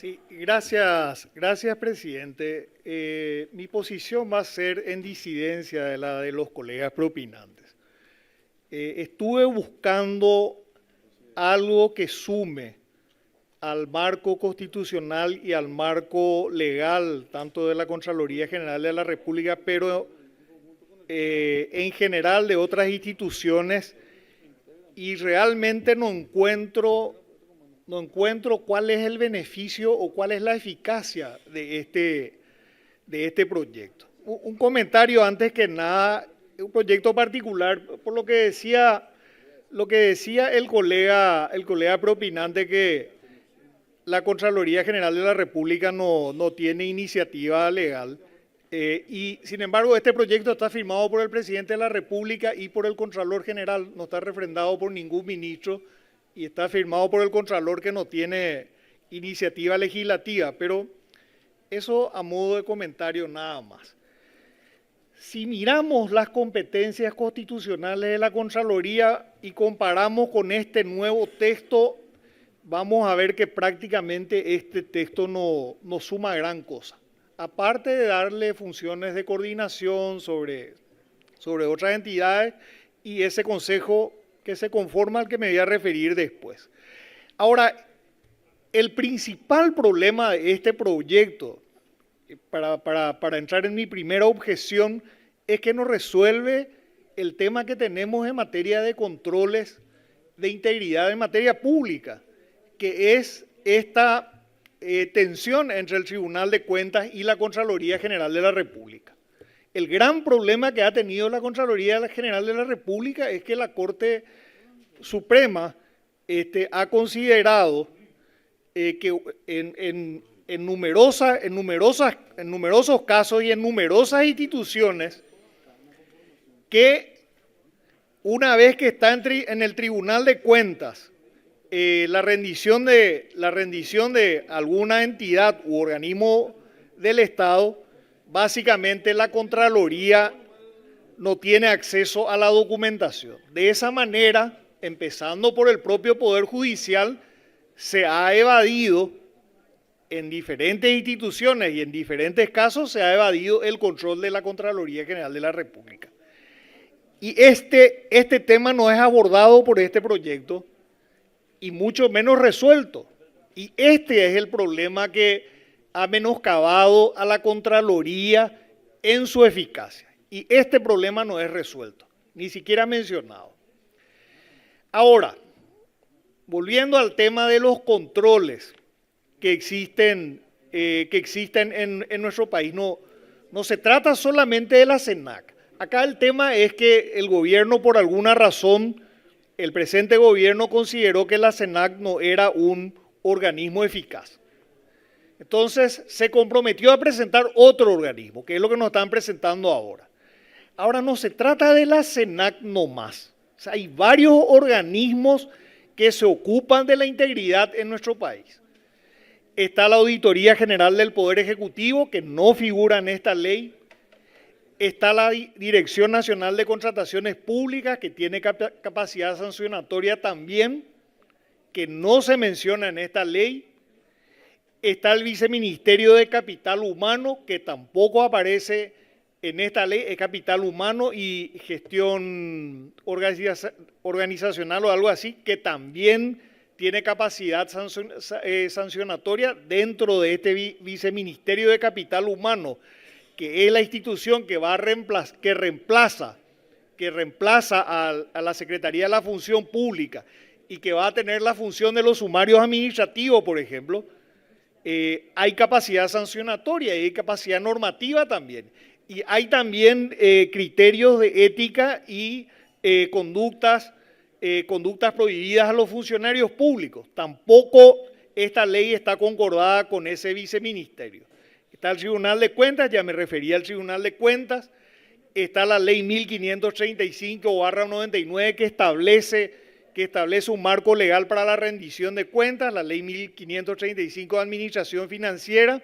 Sí, gracias, presidente. Mi posición va a ser en disidencia de la de los colegas propinantes. Estuve buscando algo que sume al marco constitucional y al marco legal, tanto de la Contraloría General de la República, pero en general de otras instituciones, y realmente no encuentro cuál es el beneficio o cuál es la eficacia de este proyecto. Un comentario antes que nada, un proyecto particular, por lo que decía el colega propinante, que la Contraloría General de la República no tiene iniciativa legal. Y sin embargo, este proyecto está firmado por el presidente de la República y por el Contralor General, no está refrendado por ningún ministro y está firmado por el Contralor, que no tiene iniciativa legislativa. Pero eso a modo de comentario nada más. Si miramos las competencias constitucionales de la Contraloría y comparamos con este nuevo texto, vamos a ver que prácticamente este texto no suma gran cosa. Aparte de darle funciones de coordinación sobre otras entidades y ese consejo que se conforma, al que me voy a referir después. Ahora, el principal problema de este proyecto, para entrar en mi primera objeción, es que no resuelve el tema que tenemos en materia de controles de integridad en materia pública, que es esta tensión entre el Tribunal de Cuentas y la Contraloría General de la República. El gran problema que ha tenido la Contraloría General de la República es que la Corte Suprema ha considerado que en numerosos casos y en numerosas instituciones, que una vez que está en el Tribunal de Cuentas, la rendición de alguna entidad u organismo del Estado, básicamente la Contraloría no tiene acceso a la documentación. De esa manera, empezando por el propio Poder Judicial, se ha evadido en diferentes instituciones y en diferentes casos se ha evadido el control de la Contraloría General de la República. Y este tema no es abordado por este proyecto, y mucho menos resuelto. Y este es el problema que ha menoscabado a la Contraloría en su eficacia. Y este problema no es resuelto, ni siquiera mencionado. Ahora, volviendo al tema de los controles que existen en nuestro país, no se trata solamente de la CENAC. Acá el tema es que el gobierno, por alguna razón, el presente gobierno consideró que la CENAC no era un organismo eficaz. Entonces se comprometió a presentar otro organismo, que es lo que nos están presentando ahora. Ahora no se trata de la CENAC nomás. O sea, hay varios organismos que se ocupan de la integridad en nuestro país. Está la Auditoría General del Poder Ejecutivo, que no figura en esta ley. Está la Dirección Nacional de Contrataciones Públicas, que tiene capacidad sancionatoria también, que no se menciona en esta ley. Está el Viceministerio de Capital Humano, que tampoco aparece en esta ley, es Capital Humano y Gestión Organizacional o algo así, que también tiene capacidad sancionatoria dentro de este Viceministerio de Capital Humano, que es la institución que reemplaza a la Secretaría de la Función Pública y que va a tener la función de los sumarios administrativos, por ejemplo. Hay capacidad sancionatoria y hay capacidad normativa también. Y hay también criterios de ética y conductas prohibidas a los funcionarios públicos. Tampoco esta ley está concordada con ese viceministerio. Está el Tribunal de Cuentas, ya me refería al Tribunal de Cuentas. Está la ley 1535/99 que establece un marco legal para la rendición de cuentas, la ley 1535 de Administración Financiera.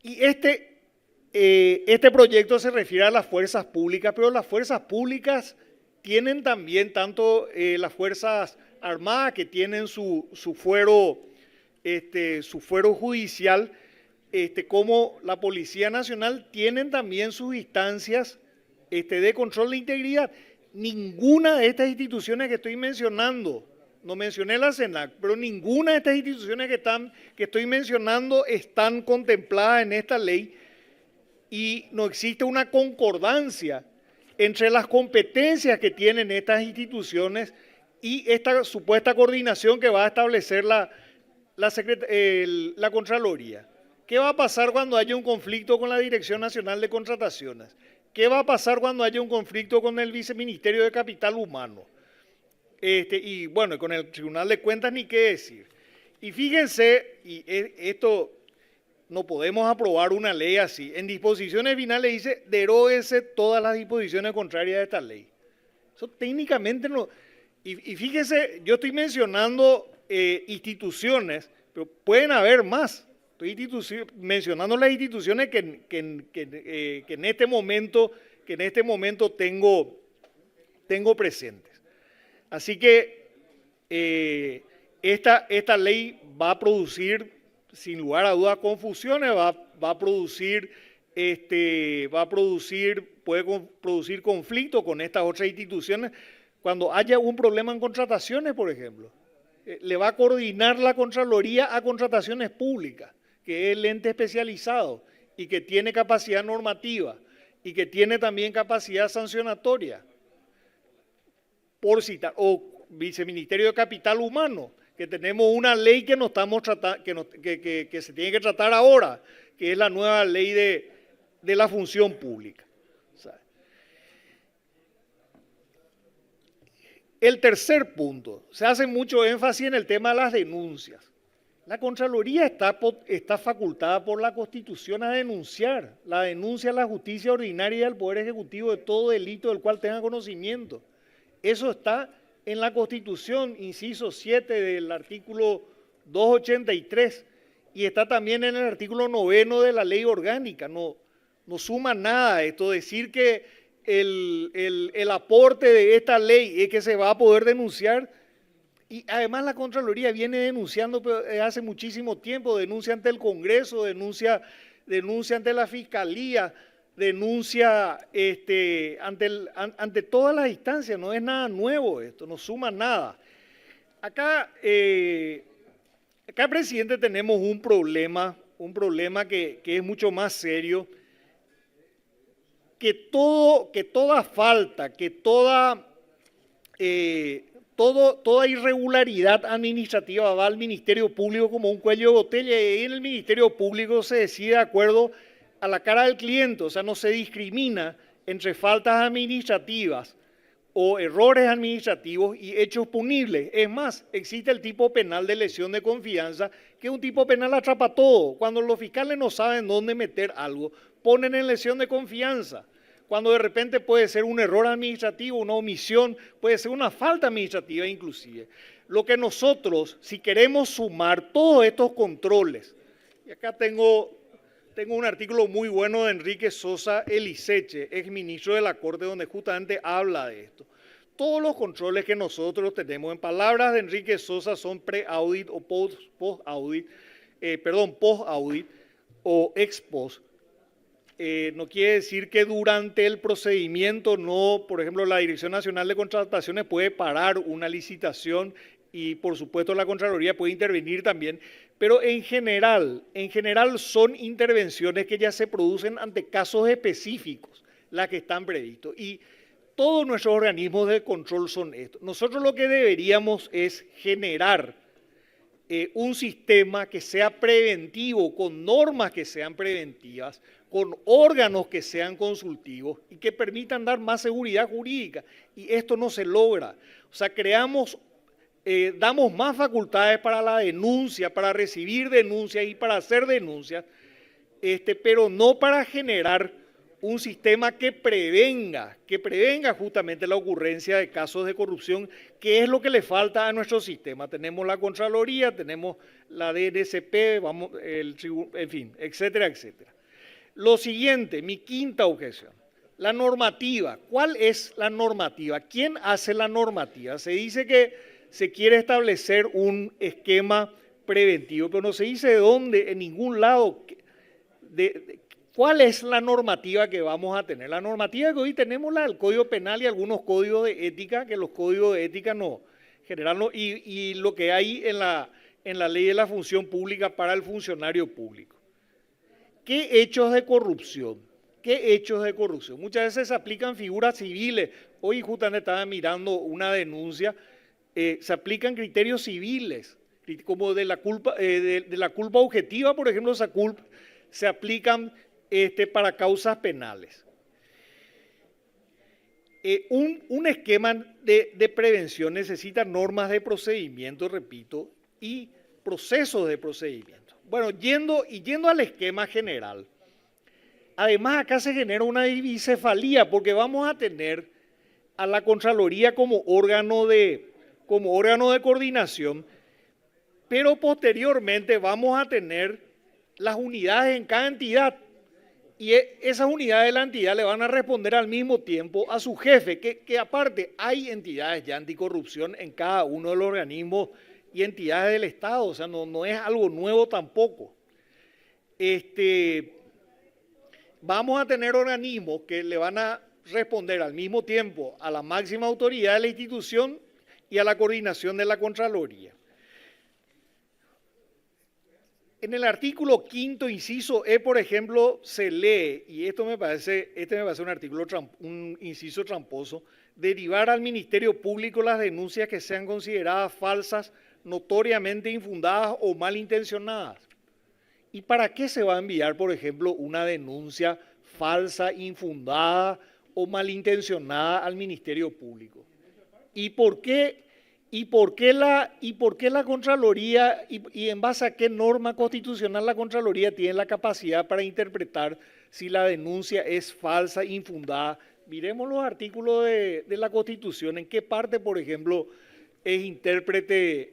Y este proyecto se refiere a las fuerzas públicas, pero las fuerzas públicas tienen también tanto las Fuerzas Armadas, que tienen su fuero su fuero judicial, como la Policía Nacional, tienen también sus instancias de control de integridad. Ninguna de estas instituciones que estoy mencionando, no mencioné la CENAC, pero ninguna de estas instituciones que estoy mencionando están contempladas en esta ley y no existe una concordancia entre las competencias que tienen estas instituciones y esta supuesta coordinación que va a establecer la Contraloría. ¿Qué va a pasar cuando haya un conflicto con la Dirección Nacional de Contrataciones? ¿Qué va a pasar cuando haya un conflicto con el Viceministerio de Capital Humano? Y bueno, con el Tribunal de Cuentas ni qué decir. Y fíjense, esto no podemos aprobar una ley así. En disposiciones finales dice, deróguese todas las disposiciones contrarias de esta ley. Eso técnicamente no. Y fíjense, yo estoy mencionando instituciones, pero pueden haber más. Estoy mencionando las instituciones que en este momento tengo presentes. Así que esta ley va a producir, sin lugar a dudas, confusiones, puede producir conflicto con estas otras instituciones cuando haya un problema en contrataciones, por ejemplo. Le va a coordinar la Contraloría a contrataciones públicas, que es el ente especializado y que tiene capacidad normativa y que tiene también capacidad sancionatoria, por citar, o Viceministerio de Capital Humano, que tenemos una ley que no estamos que se tiene que tratar ahora, que es la nueva ley de la función pública. O sea, el tercer punto, se hace mucho énfasis en el tema de las denuncias. La Contraloría está facultada por la Constitución a denunciar. La denuncia a la justicia ordinaria y al Poder Ejecutivo de todo delito del cual tenga conocimiento. Eso está en la Constitución, inciso 7 del artículo 283, y está también en el artículo 9 de la Ley Orgánica. No suma nada esto, decir que el aporte de esta ley es que se va a poder denunciar. Y además la Contraloría viene denunciando hace muchísimo tiempo, denuncia ante el Congreso, denuncia ante la Fiscalía, denuncia ante todas las instancias, no es nada nuevo esto, no suma nada. Acá, presidente, tenemos un problema que es mucho más serio, que toda falta, toda irregularidad administrativa va al Ministerio Público como un cuello de botella, y en el Ministerio Público se decide de acuerdo a la cara del cliente, o sea, no se discrimina entre faltas administrativas o errores administrativos y hechos punibles. Es más, existe el tipo penal de lesión de confianza, que es un tipo penal atrapa todo. Cuando los fiscales no saben dónde meter algo, ponen en lesión de confianza. Cuando de repente puede ser un error administrativo, una omisión, puede ser una falta administrativa inclusive. Lo que nosotros, si queremos sumar todos estos controles, y acá tengo un artículo muy bueno de Enrique Sosa Eliseche, exministro de la Corte, donde justamente habla de esto. Todos los controles que nosotros tenemos, en palabras de Enrique Sosa, son pre-audit o post-audit o ex-post. No quiere decir que durante el procedimiento no, por ejemplo, la Dirección Nacional de Contrataciones puede parar una licitación y por supuesto la Contraloría puede intervenir también, pero en general son intervenciones que ya se producen ante casos específicos, las que están previstos. Y todos nuestros organismos de control son estos. Nosotros lo que deberíamos es generar un sistema que sea preventivo, con normas que sean preventivas, con órganos que sean consultivos y que permitan dar más seguridad jurídica. Y esto no se logra. O sea, damos más facultades para la denuncia, para recibir denuncias y para hacer denuncias, pero no para generar un sistema que prevenga justamente la ocurrencia de casos de corrupción, que es lo que le falta a nuestro sistema. Tenemos la Contraloría, tenemos la DNCP, en fin, etcétera, etcétera. Lo siguiente, mi quinta objeción, la normativa. ¿Cuál es la normativa? ¿Quién hace la normativa? Se dice que se quiere establecer un esquema preventivo, pero no se dice dónde, en ningún lado, cuál es la normativa que vamos a tener. La normativa que hoy tenemos, la del Código Penal y algunos códigos de ética, que los códigos de ética no general no, y lo que hay en la ley de la función pública para el funcionario público. ¿Qué hechos de corrupción? ¿Qué hechos de corrupción? Muchas veces se aplican figuras civiles. Hoy justamente estaba mirando una denuncia, se aplican criterios civiles, como de la culpa objetiva, por ejemplo, se aplican para causas penales. Un esquema de prevención necesita normas de procedimiento, repito, y procesos de procedimiento. Bueno, yendo al esquema general, además acá se genera una bicefalía porque vamos a tener a la Contraloría como órgano de coordinación, pero posteriormente vamos a tener las unidades en cada entidad. Y esas unidades de la entidad le van a responder al mismo tiempo a su jefe, que aparte hay entidades ya anticorrupción en cada uno de los organismos y entidades del Estado, o sea, no es algo nuevo tampoco. Vamos a tener organismos que le van a responder al mismo tiempo a la máxima autoridad de la institución y a la coordinación de la Contraloría. En el artículo 5º, inciso E, por ejemplo, se lee, y este me parece un inciso tramposo, derivar al Ministerio Público las denuncias que sean consideradas falsas, notoriamente infundadas o malintencionadas. ¿Y para qué se va a enviar, por ejemplo, una denuncia falsa, infundada o malintencionada al Ministerio Público? ¿Y por qué la Contraloría y en base a qué norma constitucional la Contraloría tiene la capacidad para interpretar si la denuncia es falsa, infundada? Miremos los artículos de la Constitución, en qué parte, por ejemplo, es intérprete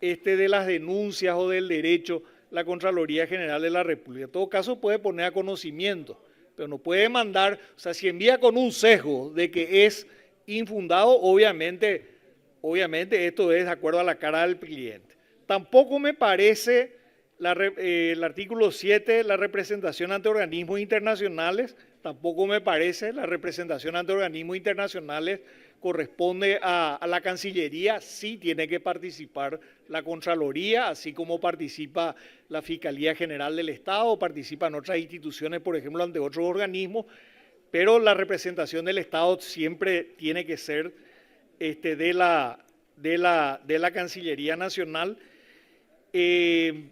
de las denuncias o del derecho la Contraloría General de la República. En todo caso puede poner a conocimiento, pero no puede mandar, o sea, si envía con un sesgo de que es infundado, obviamente esto es de acuerdo a la cara del cliente. Tampoco me parece el artículo 7, la representación ante organismos internacionales, tampoco me parece la representación ante organismos internacionales corresponde a la Cancillería, sí tiene que participar la Contraloría, así como participa la Fiscalía General del Estado, participan otras instituciones, por ejemplo, ante otros organismos, pero la representación del Estado siempre tiene que ser de la Cancillería Nacional. Y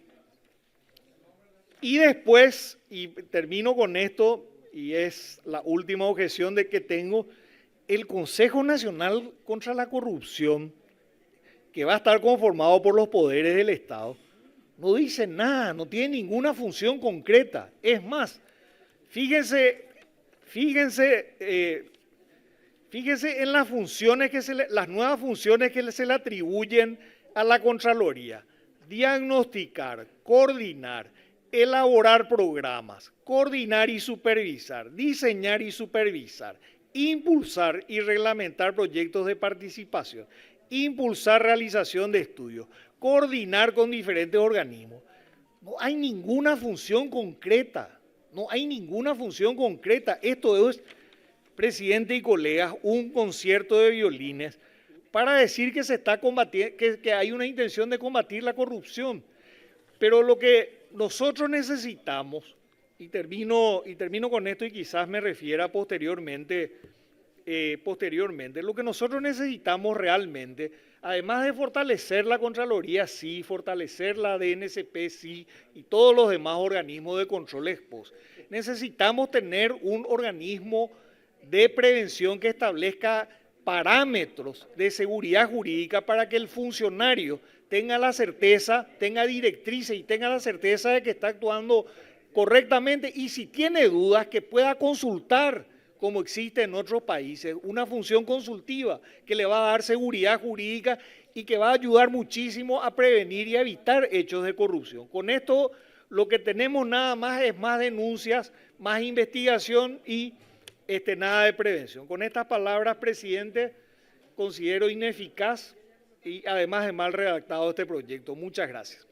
después, y termino con esto, y es la última objeción de que tengo, el Consejo Nacional contra la Corrupción, que va a estar conformado por los poderes del Estado, no dice nada, no tiene ninguna función concreta. Es más, fíjense en las funciones las nuevas funciones que se le atribuyen a la Contraloría: diagnosticar, coordinar, elaborar programas, coordinar y supervisar, diseñar y supervisar, impulsar y reglamentar proyectos de participación, impulsar realización de estudios, coordinar con diferentes organismos. No hay ninguna función concreta, no hay ninguna función concreta. Esto es, presidente y colegas, un concierto de violines para decir que se está combatiendo, que hay una intención de combatir la corrupción. Pero lo que nosotros necesitamos, y termino con esto y quizás me refiera posteriormente, lo que nosotros necesitamos realmente, además de fortalecer la Contraloría, sí, fortalecer la DNCP, sí, y todos los demás organismos de control ex post, necesitamos tener un organismo de prevención que establezca parámetros de seguridad jurídica para que el funcionario tenga la certeza, tenga directrices y tenga la certeza de que está actuando correctamente, y si tiene dudas que pueda consultar, como existe en otros países, una función consultiva que le va a dar seguridad jurídica y que va a ayudar muchísimo a prevenir y a evitar hechos de corrupción. Con esto lo que tenemos nada más es más denuncias, más investigación y nada de prevención. Con estas palabras, presidente, considero ineficaz y además de mal redactado este proyecto. Muchas gracias.